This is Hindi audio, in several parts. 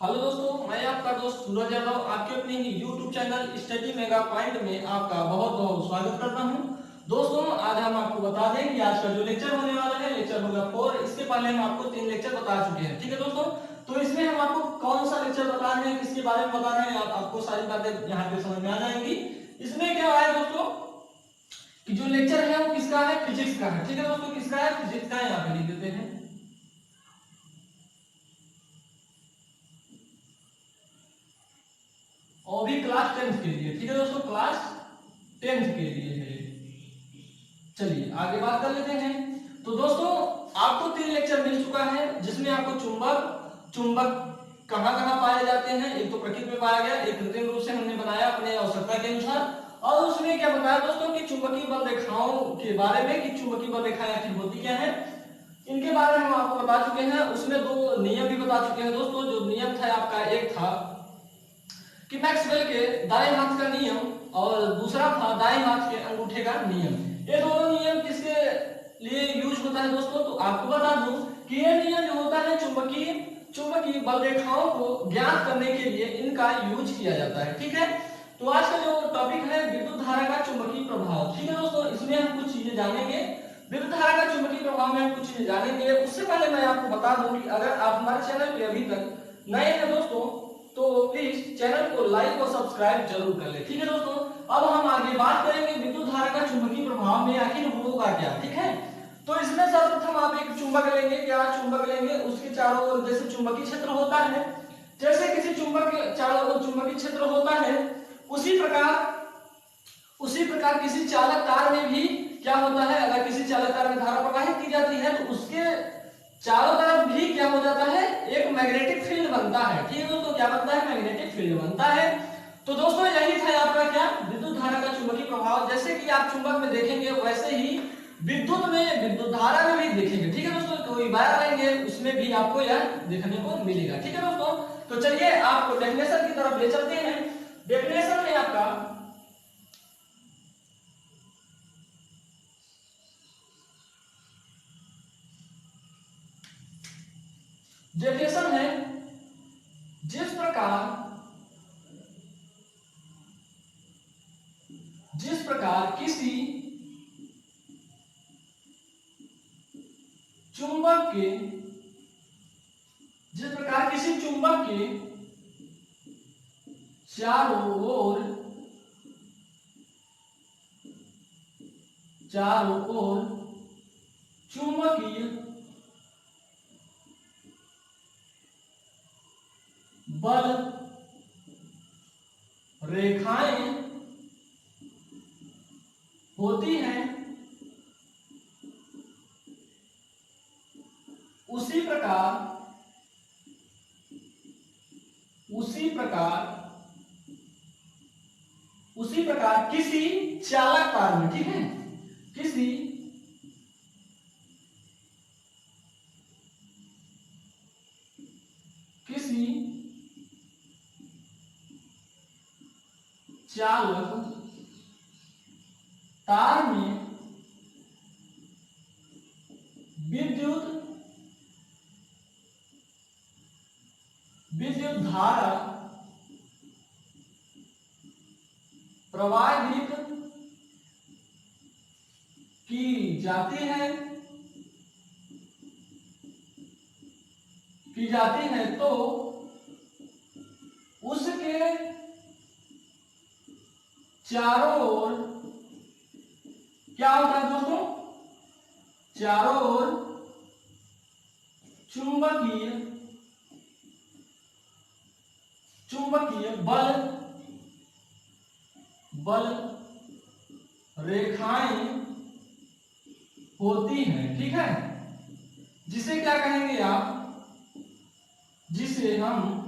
हेलो दोस्तों, मैं आपका दोस्त सूरज यादव आपके अपने ही YouTube channel study mega point में आपका बहुत बहुत स्वागत करता हूं। दोस्तों, आज हम आपको बता दें कि आज का जो लेक्चर होने वाला है लेक्चर होगा 4। इसके पहले हम आपको 3 लेक्चर बता चुके हैं, ठीक है दोस्तों। तो इसमें हम आपको कौन सा लेक्चर बता रहे हैं, किसके बारे में बता रहे हैं, आपको सारी बातें यहाँ पे समझ में आ जाएंगी। इसमें क्या है दोस्तों कि जो लेक्चर है वो किसका है, फिजिक्स का है, ठीक है दोस्तों। किसका है, फिजिक्स का। यहाँ पे लिख देते हैं और भी क्लास 10 के लिए, ठीक है दोस्तों, क्लास 10 के लिए है। चलिए आगे बात कर लेते हैं। तो दोस्तों, आपको 3 लेक्चर मिल चुका है जिसमें आपको चुंबक चुंबक कहां कहां पाए जाते हैं, एक तो प्रकृति में पाया गया, एक कृत्रिम रूप से हमने बनाया अपने आवश्यकता के अनुसार। और उसमें क्या बताया दोस्तों कि चुंबकीय बल रेखाओं के बारे में, कि चुंबकीय बल रेखाएं आखिर होती क्या है, इनके बारे में हम आपको बता चुके हैं। उसमें 2 नियम भी बता चुके हैं दोस्तों। जो नियम था आपका, एक था कि मैक्सवेल के दाएं हाथ का नियम और दूसरा था दाएं हाथ के अंगूठे का नियम। ये दोनों नियम किसके लिए यूज होता है दोस्तों, तो आपको बता दूं कि ये नियम जो होता है चुंबकीय चुंबकीय बल रेखाओं को ज्ञात करने के लिए इनका यूज किया जाता है, ठीक है। तो आज का जो टॉपिक है विद्युत धारा का चुंबकीय प्रभाव, ठीक है दोस्तों। इसमें हम कुछ चीजें जानेंगे, विद्युत धारा का चुंबकीय प्रभाव में हम कुछ चीजें जानेंगे। उससे पहले मैं आपको बता दूं कि अगर आप हमारे चैनल पे अभी तक नए हैं दोस्तों, तो प्लीज चैनल को लाइक और सब्सक्राइब जरूर कर ले, ठीक है दोस्तों। अब हम आगे बात करेंगे विद्युत धारा का चुंबकीय प्रभाव में आखिर होगा क्या, ठीक है। तो इसमें सर्वप्रथम आप एक चुंबक लेंगे, क्या चुंबक लेंगे, उसके चारों ओर जैसे चुंबकीय क्षेत्र होता है, जैसे किसी चुंबक के चारों ओर चुंबकीय क्षेत्र होता है, उसी प्रकार किसी चालक तार में भी क्या होता है, अगर किसी चालक तार में धारा प्रवाहित की जाती है तो उसके चारों तरफ भी क्या हो जाता है, एक मैग्नेटिक फील्ड बनता है, ठीक है दोस्तों। क्या बनता है, मैग्नेटिक फील्ड बनता है। तो दोस्तों यही था आपका क्या, विद्युत धारा का चुंबकीय प्रभाव। जैसे कि आप चुंबक में देखेंगे वैसे ही विद्युत धारा में भी देखेंगे, ठीक है दोस्तों। कोई वायर लेंगे उसमें भी आपको यह देखने को मिलेगा, ठीक है दोस्तों। तो चलिए आपको डेफिनेशन की तरफ ले चलते हैं। डेफिनेशन में आपका डेफिनेशन है, जिस प्रकार किसी चुंबक के चारों ओर चुंबकीय बल रेखाएं होती हैं, उसी प्रकार किसी चालक तार में, ठीक है, किसी चालक तार में विद्युत धारा प्रवाहित की जाती है तो उसके चारों ओर क्या होता है दोस्तों, चारों ओर चुंबकीय बल रेखाएं होती हैं, ठीक है। जिसे क्या कहेंगे आप, जिसे हम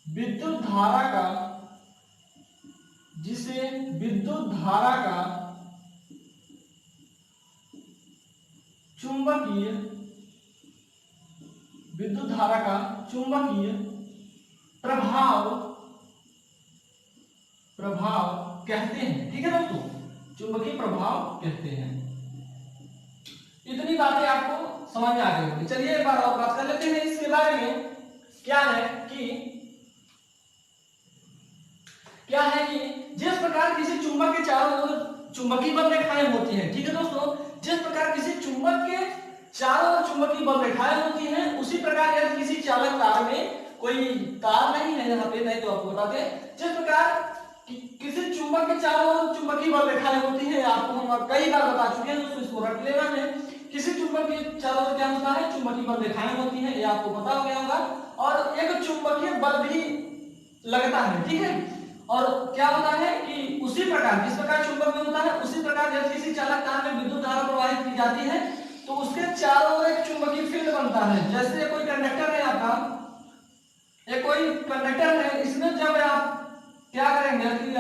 विद्युत धारा का चुंबकीय प्रभाव कहते हैं, ठीक है दोस्तों, चुंबकीय प्रभाव कहते हैं। इतनी बातें आपको समझ में आ गई होगी। चलिए एक बार और बात कर लेते हैं इसके बारे में। क्या है कि जिस प्रकार किसी चुंबक के चारों ओर चुंबकीय बल रेखाएं होती हैं, ठीक है दोस्तों, जिस प्रकार किसी चुंबक के चारों ओर चुंबकीय बल रेखाएं होती हैं, उसी प्रकार यदि किसी चालक तार में, कोई तार नहीं है यहाँ पे, नहीं तो आपको बताते हैं, जिस प्रकार किसी चुंबक के चारों ओर चुंबकीय बल रेखाएं होती हैं, आपको हम कई बार बता चुके हैं दोस्तों, इसको रट लेना है। किसी चुंबक के चारों ओर क्या होता है, चुंबकीय बल रेखाएं होती हैं, ये आपको पता हो गया होगा। और एक चुंबकीय बल भी लगता है, ठीक है। और क्या होता है कि उसी प्रकार जिस प्रकार चुंबक में होता है, उसी प्रकार जब किसी चालक तार में विद्युत धारा प्रवाहित की जाती है तो उसके चारों ओर एक चुंबकीय फील्ड बनता है। जैसे कोई कंडक्टर है आपका, ये कोई कंडक्टर है, इसमें जब आप क्या करेंगे कि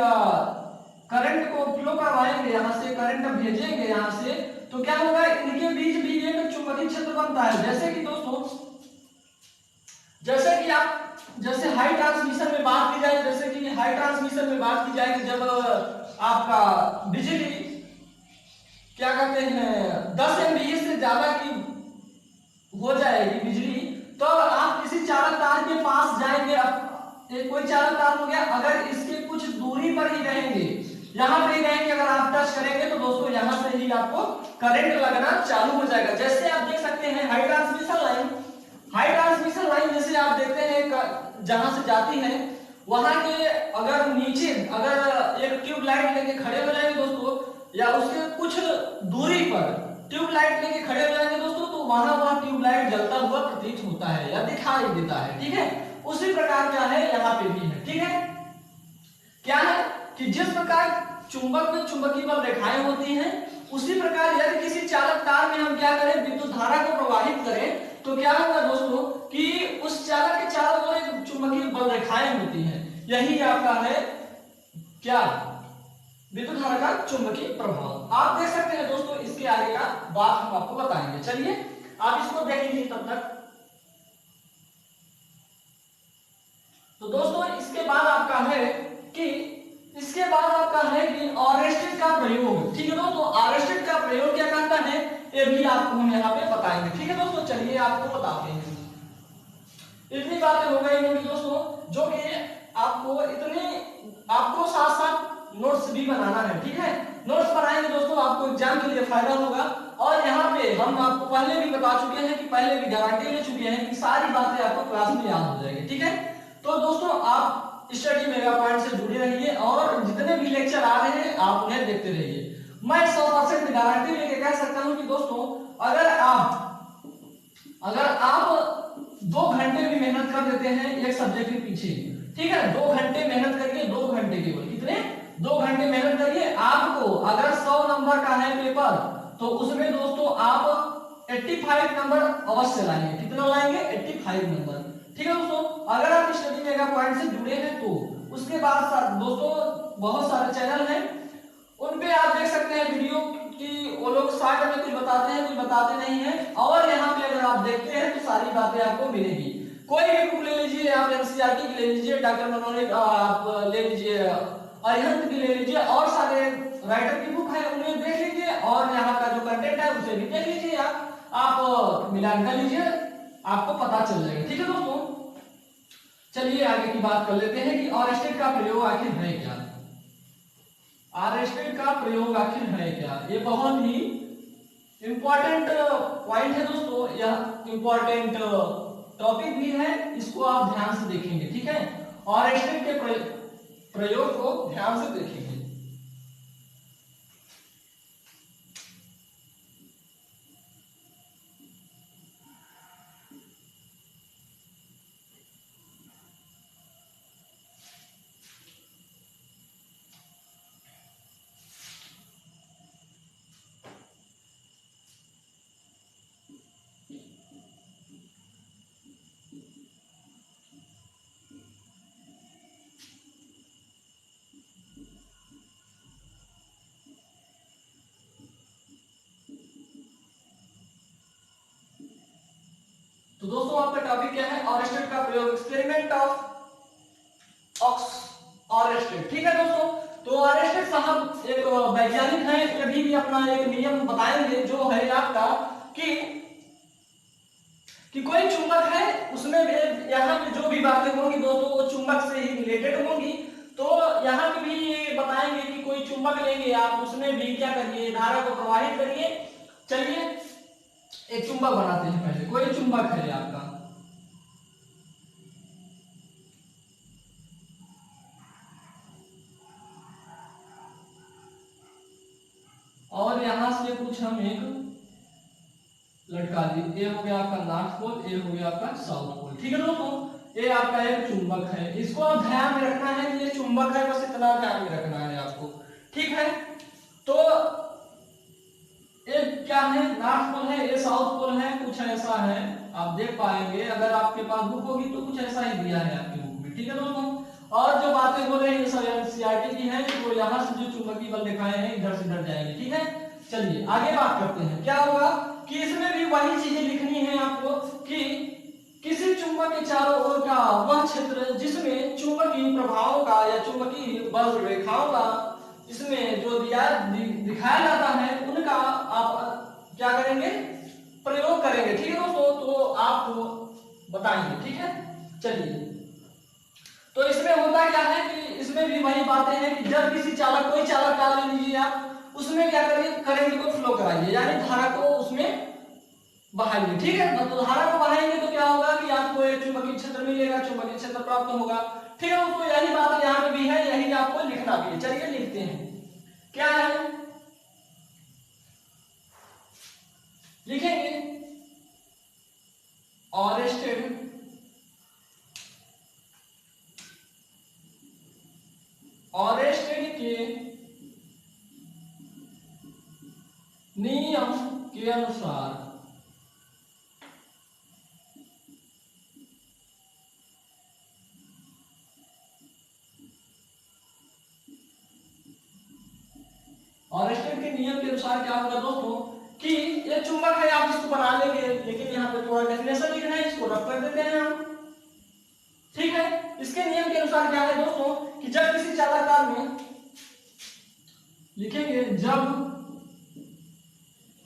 करंट को फ्लो करवाएंगे, यहाँ से करंट भेजेंगे यहाँ से, तो क्या होगा, इनके बीच भी एक चुंबकीय क्षेत्र बनता है। जैसे कि दोस्तों, जैसे कि आप जैसे हाई ट्रांसमिशन में बात की जाए, जैसे कि हाई ट्रांसमिशन में बात की जाए कि जब आपका बिजली क्या कहते हैं 10 MVA से ज्यादा की हो जाएगी बिजली, तो आप किसी चालक तार के पास जाएंगे, कोई चालक तार हो गया, अगर इसके कुछ दूरी पर ही रहेंगे, यहाँ पे ही रहेंगे, अगर आप टच करेंगे तो दोस्तों यहाँ से ही आपको करंट लगना चालू हो जाएगा। जैसे आप देख सकते हैं हाई ट्रांसमिशन लाइन जैसे आप देखते हैं जहां से जाती है, वहां के अगर नीचे अगर एक ट्यूब लाइट लेके खड़े हो जाएंगे दोस्तों, या उसके कुछ दूरी पर ट्यूब लाइट लेके खड़े हो जाएंगे दोस्तों, तो वहां ट्यूब लाइट जलता हुआ प्रतीत होता है या दिखाई देता है, ठीक है। उसी प्रकार क्या है यहाँ पे भी है, ठीक है। क्या है कि जिस प्रकार चुंबक में चुंबकीय बल रेखाएं होती हैं, उसी प्रकार यदि किसी चालक तार में हम क्या करें, विद्युत धारा को प्रवाहित करें, तो क्या होगा दोस्तों कि उस चालक के चारों ओर एक चुंबकीय बल रेखाएं होती हैं। यही आपका है क्या, विद्युत धारा का चुंबकीय प्रभाव। आप देख सकते हैं दोस्तों, इसके आगे का बात हम आपको बताएंगे। चलिए आप इसको देख लीजिए तब तक। तो दोस्तों इसके बाद आपका है कि ऑरेस्टेड का प्रयोग, ठीक है दोस्तों। ऑरेस्टेड का प्रयोग क्या करता है, ये भी आपको हम यहाँ पे बताएंगे, ठीक है दोस्तों। चलिए आपको बताते हैं। इतनी बातें हो गई होंगी दोस्तों, जो कि आपको साथ साथ नोट्स भी बनाना है, ठीक है। नोट्स बनाएंगे दोस्तों, आपको एग्जाम के लिए फायदा होगा। और यहाँ पे हम आपको पहले भी बता चुके हैं कि पहले भी गारंटी ले चुके हैं कि सारी बातें आपको क्लास में याद हो जाएगी, ठीक है। तो दोस्तों आप स्टडी मेगा पॉइंट से जुड़े रहिए और जितने भी लेक्चर आ रहे हैं आप उन्हें देखते रहिए। मैं 100% गारंटी लेके कह सकता हूं कि दोस्तों अगर आप 2 घंटे भी मेहनत कर देते हैं एक सब्जेक्ट के पीछे, ठीक है, 2 घंटे मेहनत करिए, 2 घंटे केवल, कितने, 2 घंटे मेहनत करिए। आपको अगर 100 नंबर का है पेपर, तो उसमें दोस्तों आप 85 नंबर अवश्य लाएंगे। कितना लाएंगे, 85 नंबर, ठीक है दोस्तों। अगर आप स्टडी मेगा पॉइंट से जुड़े हैं तो उसके बाद दोस्तों बहुत सारे चैनल हैं, उन पे आप देख सकते हैं वीडियो कि वो लोग शॉर्ट में कुछ बताते हैं, कुछ बताते नहीं है। और यहाँ पे अगर आप देखते हैं तो सारी बातें आपको मिलेगी। कोई भी बुक ले लीजिए, आप एनसीईआरटी की ले लीजिए, डॉक्टर मनोहर आप ले लीजिए, अरिहंत की ले लीजिए, और सारे राइटर की बुक है उन्हें देख लीजिए, और यहाँ का जो कंटेंट है उसे भी देख लीजिए, आप मिलान कर लीजिए, आपको पता चल जाएगा, ठीक है दोस्तों। चलिए आगे की बात कर लेते हैं कि ऑरेस्टेड का प्रयोग आखिर है क्या। ऑरेस्टेड का प्रयोग आखिर है क्या, ये बहुत ही इंपॉर्टेंट पॉइंट है दोस्तों, यह इंपॉर्टेंट टॉपिक भी है, इसको आप ध्यान से देखेंगे, ठीक है। ऑरेस्टेड के प्रयोग को ध्यान से देखेंगे। तो दोस्तों आपका टॉपिक क्या है, ऑरेस्टेड का प्रयोग, एक्सपेरिमेंट ऑफ ऑरेस्टेड, ठीक है दोस्तों। तो ऑरेस्टेड साहब एक वैज्ञानिक हैं, कभी भी अपना एक नियम बताएंगे जो है आपका कि कि कोई चुंबक है, उसमें भी यहाँ पे जो भी बातें होंगी दोस्तों वो चुंबक से ही रिलेटेड होंगी। तो यहाँ पे भी ये बताएंगे कि कोई चुंबक लेंगे आप, उसमें भी क्या करिए, धारा को प्रवाहित करिए। चलिए एक चुंबक बनाते हैं पहले। कोई चुंबक है आपका, और यहां से कुछ हम एक लटका दिए। ये हो गया आपका नॉर्थ पोल, ये हो गया आपका साउथ पोल। ठीक है दोस्तों, ये आपका एक चुंबक है। इसको आप ध्यान में रखना है कि ये चुंबक है, बस इतना ध्यान में रखना है आपको। ठीक है, तो ये क्या है, नॉर्थ पोल है, ये साउथ पोल है, कुछ ऐसा है आप देख पाएंगे। अगर आपके पास बुक होगी तो कुछ ऐसा ही दिया है आपकी बुक में। ठीक है दोस्तों, और जो बातें हो रही है सब एनसीईआरटी की है, तो यहाँ से जो चुंबकीय बल दिखाए हैं इधर से इधर जाएंगे। ठीक है, चलिए आगे बात करते हैं। क्या होगा कि इसमें भी वही चीजें लिखनी है आपको कि किसी चुंबक के चारों ओर का वह क्षेत्र जिसमें चुंबकीय प्रभावों का या चुंबकीय बल रेखाओं का इसमें जो दिखाया जाता है उनका आप क्या करेंगे, प्रयोग करेंगे। ठीक है दोस्तों, तो आपको बताएंगे। ठीक है, चलिए तो इसमें होता क्या है कि इसमें भी वही बातें हैं कि जब किसी चालक, कोई चालक कार ले लीजिए आप, उसमें क्या करिए, करंट को फ्लो कराइए, यानी धारा को उसमें बहाइए। ठीक है, तो धारा को बहाएंगे तो क्या होगा कि आपको एक चुंबकीय क्षेत्र मिलेगा, चुंबकीय क्षेत्र प्राप्त होगा। ठीक है दोस्तों, यही बात यहाँ पे भी है, यही आपको लिखना भी है। चलिए लिखते हैं, क्या है लिखेंगे, ऑरेस्टेड के नियम के अनुसार ऑरेस्टेड के नियम के अनुसार क्या होगा दोस्तों कि ये चुंबक है, आप इसको बना लेंगे, लेकिन यहाँ पे थोड़ा डेफिनेशन लिखना है, इसको रख कर देते हैं हम। ठीक है, इसके नियम के अनुसार क्या है दोस्तों कि जब किसी चालक में लिखेंगे,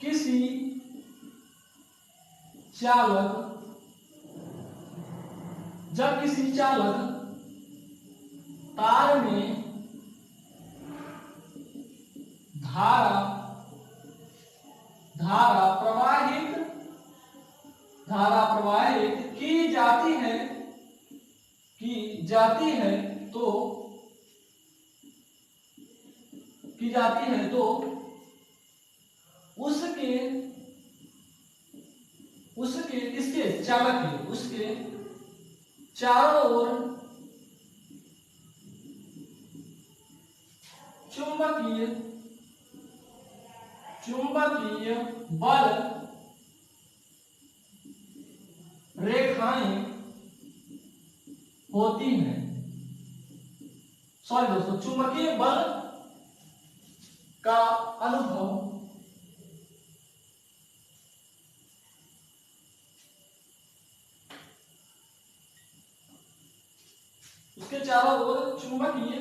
किसी चालक तार में धारा प्रवाहित की जाती है तो इसके चालक के उसके चारों ओर चुंबकीय बल रेखाएं होती हैं। सॉरी दोस्तों, चुंबकीय बल का अनुभव उसके चारों ओर चुंबकीय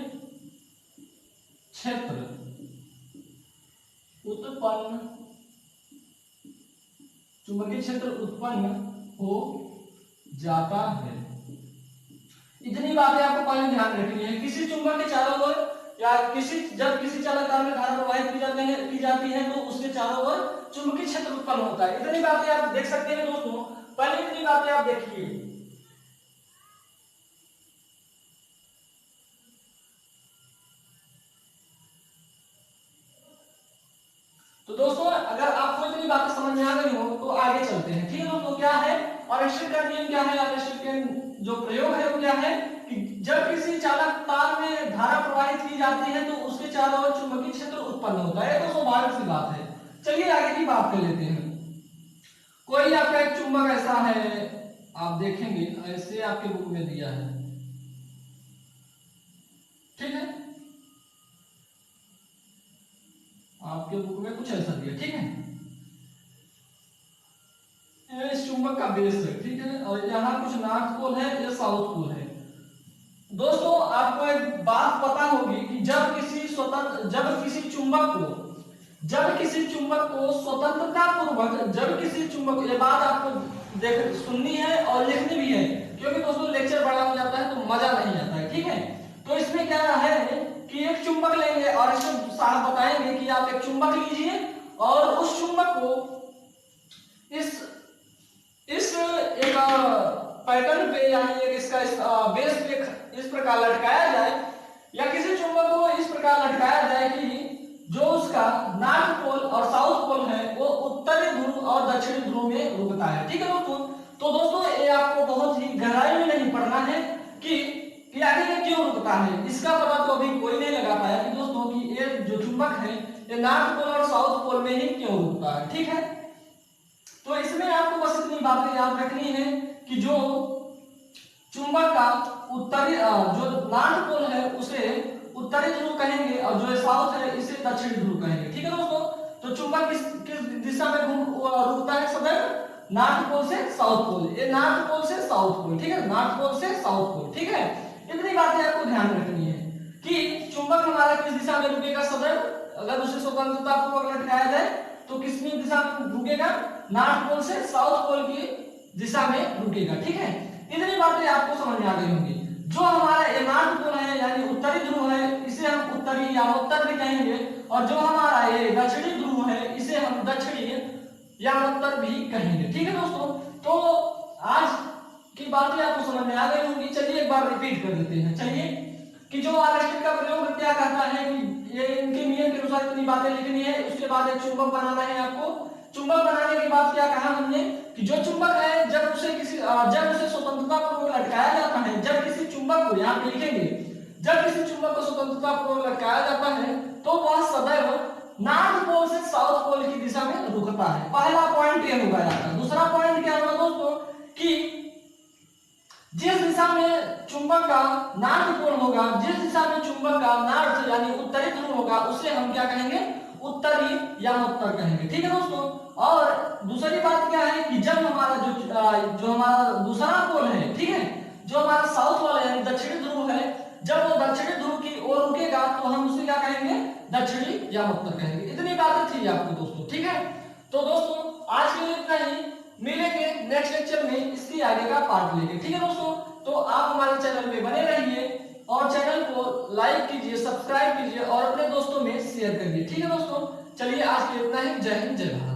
क्षेत्र उत्पन्न हो जाता है। इतनी बातें आपको पहले ध्यान रखनी है। किसी चुंबक के चारों ओर या जब किसी चालक तार में धारा प्रवाहित की जाती है तो उसके चारों ओर चुंबकीय क्षेत्र उत्पन्न होता है। इतनी बातें आप देख सकते हैं दोस्तों, पहले इतनी बातें आप देखिए। तो दोस्तों अगर आपको इतनी बातें समझ में आ गई हो तो आगे चलते हैं। ठीक है दोस्तों, क्या है ऑरेस्टेड का नियम, क्या है ऑरेस्टेड के जो प्रयोग है वो क्या है कि जब किसी चालक तार में धारा प्रवाहित की जाती है तो उसके चारों ओर चुंबकीय क्षेत्र उत्पन्न होता है। तो स्वाभाविक सी बात है। चलिए आगे की बात कर लेते हैं। कोई आपका एक चुंबक ऐसा है, आप देखेंगे ऐसे आपके बुक में दिया है। ठीक है, आपके बुक में कुछ ऐसा दिया। ठीक है, इस चुंबक का बेस है। ठीक है, और यहाँ कुछ नॉर्थ पोल है, ये साउथ पोल है। दोस्तों आपको एक बात पता होगी कि जब किसी चुंबक को जब किसी चुंबक को स्वतंत्रता पूर्वक, जब किसी चुंबक, ये बात आपको देख सुननी है और लिखनी भी है, क्योंकि दोस्तों लेक्चर बड़ा हो जाता है तो मजा नहीं आता है, ठीक है। तो इसमें क्या है कि एक चुंबक लेंगे और इसमें साहब बताएंगे कि आप एक चुंबक लीजिए और उस चुंबक को इस एक पैटर्न पे, यानी एक इसका बेस पे इस प्रकार लटकाया जाए, या किसी चुंबक को इस प्रकार लटकाया जाए कि जो उसका नॉर्थ पोल और साउथ पोल है वो उत्तरी ध्रुव और दक्षिणी ध्रुव में रुकता है, ठीक है दोस्तों। तो दोस्तों ये आपको बहुत ही गहराई में नहीं पढ़ना है कि आखिर ये क्यों रुकता है, इसका पता तो अभी कोई नहीं लगा पाया कि दोस्तों कि ये जो चुंबक है ये नॉर्थ पोल और साउथ पोल में ही क्यों रुकता है, ठीक है। तो इसमें आपको बस इतनी बातें याद रखनी है कि जो चुंबक का उत्तरी जो नॉर्थ पोल है उसे उत्तरी ध्रुव कहेंगे और जो साउथ है इसे दक्षिणी ध्रुव कहेंगे, ठीक है दोस्तों। तो चुंबक किस दिशा में रुकता है सदैव, नॉर्थ पोल से साउथ पोल, ये नॉर्थ पोल से साउथ पोल, ठीक है, नॉर्थ पोल से साउथ पोल, ठीक है। इतनी बातें आपको ध्यान रखनी है कि चुंबक हमारा किस दिशा में रुकेगा सदैव, अगर उसे स्वतंत्रता पूर्वक लटकाया जाए तो किस दिशा में रुकेगा, नॉर्थ पोल से साउथ पोल की दिशा में रुकेगा, ठीक है। इतनी बातें आपको समझ में आ गई होंगी। जो हमारा ये नॉर्थ पोल है यानी उत्तरी ध्रुव है, इसे हम उत्तरी या उत्तर भी कहेंगे, और जो हमारा ये दक्षिणी ध्रुव है इसे हम दक्षिणी या उत्तर भी कहेंगे, ठीक है दोस्तों। तो आज की बातें आपको समझ में आ गई होंगी। चलिए एक बार रिपीट कर देते हैं। चलिए कि जो आरएसटी का प्रयोग क्या कहता है कि ये इनके नियम के अनुसार इतनी बातें लिखनी है, उसके बाद एक चुंबक बनाना है आपको। चुंबक बनाने के बाद क्या कहा हमने कि जो चुंबक है जब उसे स्वतंत्रता पूर्वक लटकाया जाता है, जब किसी चुंबक को यहाँ पे लिखेंगे, जब किसी चुंबक को स्वतंत्रता पूर्वक लटकाया जाता है तो वह सदैव नॉर्थ पोल से साउथ पोल की दिशा में रुकता है। पहला पॉइंट ये होगा आपका। दूसरा पॉइंट क्या होगा दोस्तों कि जिस दिशा में चुंबक का नॉर्थ पोल होगा, जिस दिशा में चुंबक का नॉर्थ यानी उत्तरी ध्रुव होगा उसे हम क्या कहेंगे, उत्तरी या उत्तर कहेंगे, ठीक है दोस्तों। और दूसरी बात क्या है कि जब हमारा जो हमारा दूसरा पोल है, ठीक है, जो हमारा साउथ वाला यानी दक्षिणी ध्रुव है, जब वो दक्षिणी ध्रुव की ओर रुकेगा तो हम उसे क्या कहेंगे, दक्षिणी या उत्तर कहेंगे। इतनी बातें थी आपको दोस्तों, ठीक है। तो दोस्तों आज के लिए इतना ही, मिलेंगे नेक्स्ट लेक्चर में इसकी आगे का पार्ट लेके, ठीक है दोस्तों। तो आप हमारे चैनल में बने रहिए और चैनल को लाइक कीजिए, सब्सक्राइब कीजिए और अपने दोस्तों में शेयर करिए, ठीक है दोस्तों। चलिए आज के लिए इतना ही। जय हिंद, जय भारत।